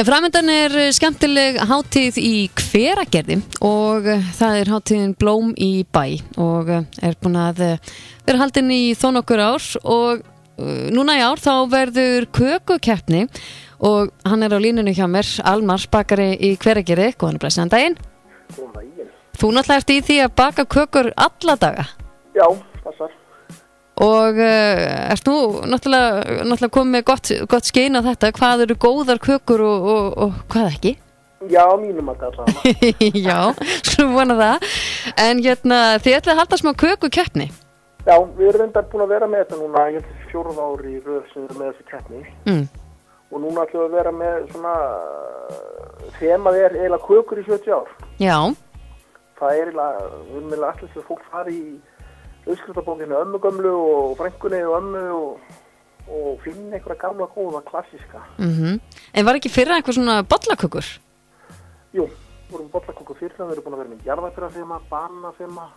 Framundan skemmtileg hátíð í Hveragerði og það hátíðin Blóm í bæ og búin að vera haldin í þó nokkur ár og núna í ár þá verður kökukeppni og hann á línunni hjá mér, Almar bakari í Hveragerði. Góðan og blessaðan daginn. Góðan daginn. Þú náttúrulega ert í því að baka kökur alla daga. Já, passar. Og ert nú náttúrulega komið með gott skein á þetta, hvað eru góðar kökur og hvað ekki? Já, mínum að það sama. Já, skulum vona það. En þið ætlaði að halda smá kökukeppni. Já, við erum reyndar búin að vera með þetta núna, ég held 4 ár í röð sem við erum með þessi keppni. Og núna ætlum við að vera með svona, þemað eiginlega kökur í 70 ár. Já. Það eiginlega, við erum eiginlega alltaf að fólk fari í uppskriftabókinu ömmu gömlu og frænkunni og ömmu og finna einhverja gamla góða klassíska. En var ekki fyrir eitthvað svona bollakökur? Jú, við vorum bollakökur fyrir, við erum búin að vera með jarðarberjaþema, bananaþema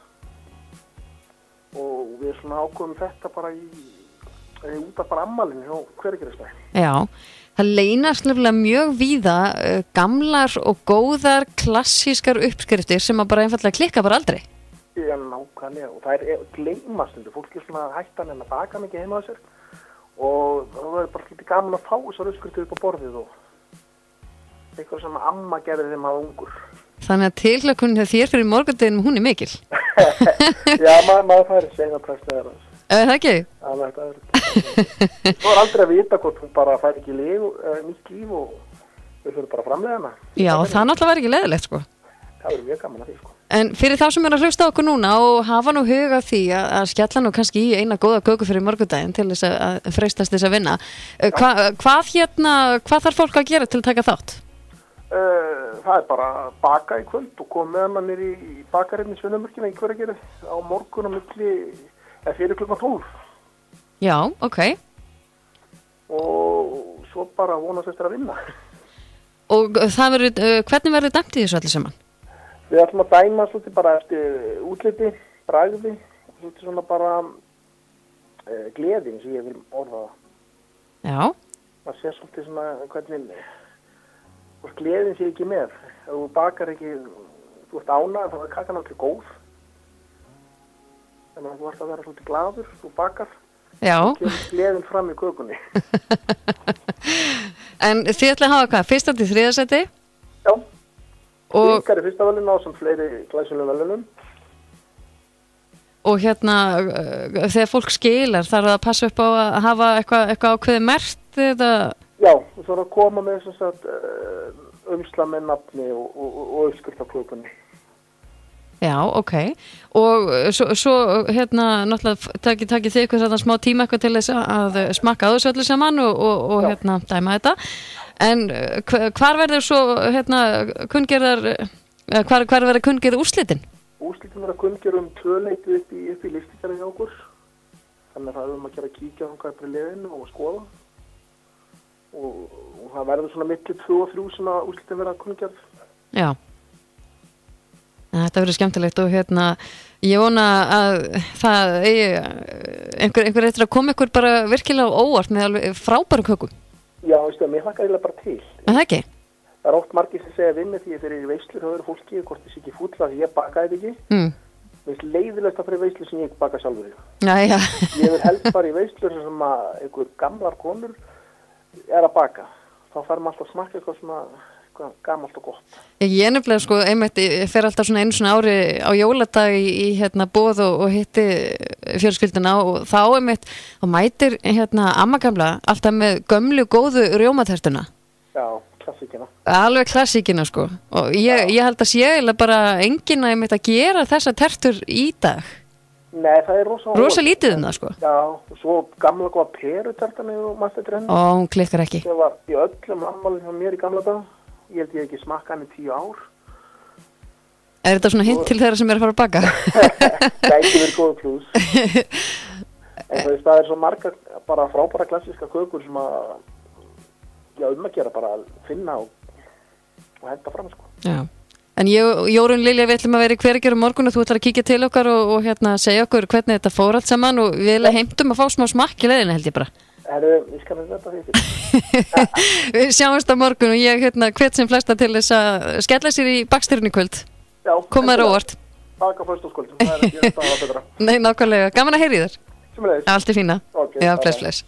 og við erum svona ákveðum þetta bara út af bara ammælinu hjá Hveragerðisbæ. Já, það leynast nefnilega mjög víða gamlar og góðar klassískar uppskriftir sem að bara einfallega klikka bara aldrei. Já, nákvæmlega, og það gleymast stundu, fólk svona hættan en að baka mikið heima á sér og það er bara lítið gaman að fá þessar uppskriftir upp á borðið og eitthvað sem amma gerði þeim að ungur. Þannig að tilhlökkunin hjá þér fyrir morgundeginum, hún er mikil. Já, maður færi segna prestlega það. Það ekki? Já, þetta Svo aldrei að vita hvort hún bara færi ekki nýtt líf og við fyrir bara framlega hana. Já, það náttúrulega var ekki leiðilegt, sko. Það verður mjög gaman að því, sko. En fyrir þá sem að hlusta okkur núna og hafa nú huga því að skella nú kannski í eina góða köku fyrir morgundaginn til þess að freistast þess að vinna. Hvað þarf fólk að gera til að taka þátt? Það er bara að baka í kvöld og koma með hann í bakarinn í Sveinamörkina í Hveragerði á morgun á milli fyrir klukkan 12. Já, ok. Og svo bara vonast eftir að vinna. Og það hvernig verður dæmt í þessu allir saman? Við ætlum að dæma svolítið bara eftir útliti, bragði, svolítið svona bara gleðin sem ég vil orða það. Já. Það sé svolítið svona hvernig gleðin sé ekki með. Ef þú bakar ekki, þú ert ánægð, þá er kakan alltaf góð. Þannig að þú ert að vera svolítið glaður, þú bakar. Já. Og kemur gleðin fram í kökunni. En þið ætlaði að hafa hvað? 1. til 3. sæti? Já. Og ykkar í 1. velun á sem fleiri glæsilegum velunum. Og þegar fólk skilar, þarf það að passa upp á að hafa eitthvað ákveðið merkt eða? Já, þú þarf að koma með umslag með nafni og uppskrift á kökunni. Já, ok. Og svo náttúrulega takið þið eitthvað smá tíma eitthvað til þess að smakka á þessu öllu saman og dæma þetta. En hvar verður svo kunngerðar, hvar verður kunngerð úrslitin? Úrslitin verður kunngerð 2 leiti upp í listíkari hjá okkur. Þannig að það að gera að kíkja á hvað er liðinu og skoða. Og það verður svona milli 2 og 3 sem að úrslitin verður kunngerð. Já. Þetta verður skemmtilegt og ég vona að það einhver eftir að koma ykkur bara virkilega óvart með alveg frábæru kökum. Já, mér hlakkar eiginlega bara til. Það ekki? Það er oft margir sem segja við mig því að þeir eru í veislu þá eru fólki, hvort þessi ekki fúlla því ég bakaði þetta ekki. Mér finnst leiðilegt að fara í veislu sem ég ekki baka sjálfur í. Já. Ég vil helst bara í veislu sem að einhver gamlar konur er að baka. Þá fær maður alltaf að smakka eitthvað svona gamalt og gott. Ég nefnilega einmitt fer alltaf svona einu svona ári á jóladag í boð og hitti fjölskylduna og þá einmitt þá mætir amma gamla alltaf með gömlu góðu rjómatertuna. Já, klassíkina. Alveg klassíkina sko. Og ég held að sé eiginlega bara enginn að einmitt að gera þessa tertur í dag. Nei, það er rosa lítið það sko. Já, og svo gamla góða perutertan og maður þetta henni. Ó, hún klikkar ekki. Það var í öllum ammálum hjá mér í gamla dag. Ég held ég ekki smakka hann í 10 ár. Er þetta svona hint til þeirra sem er að fara að baka? Það ekki verið góð plús. En það er svo margar bara frábæra klassíska kökur sem að að gera bara að finna og henda fram sko. Já. En Jórunn Lilja, við ætlum að vera í Hveragerði morgun og þú ætlar að kíkja til okkar og segja okkur hvernig þetta fór allt saman og við heimtum að fá smá smakk í leiðina held ég bara. Ég skal með þetta fyrir. Við sjáumst á morgun og ég hvet sem flesta til þess að skella sér í bakstyrun í kvöld. Já. Koma þér á óvart. Takk á föstudagskvöld, það ekki þetta að betra. Nei, nákvæmlega. Gaman að heyra í þér. Sömuleiðis. Allt er fína. Okay, já, bless.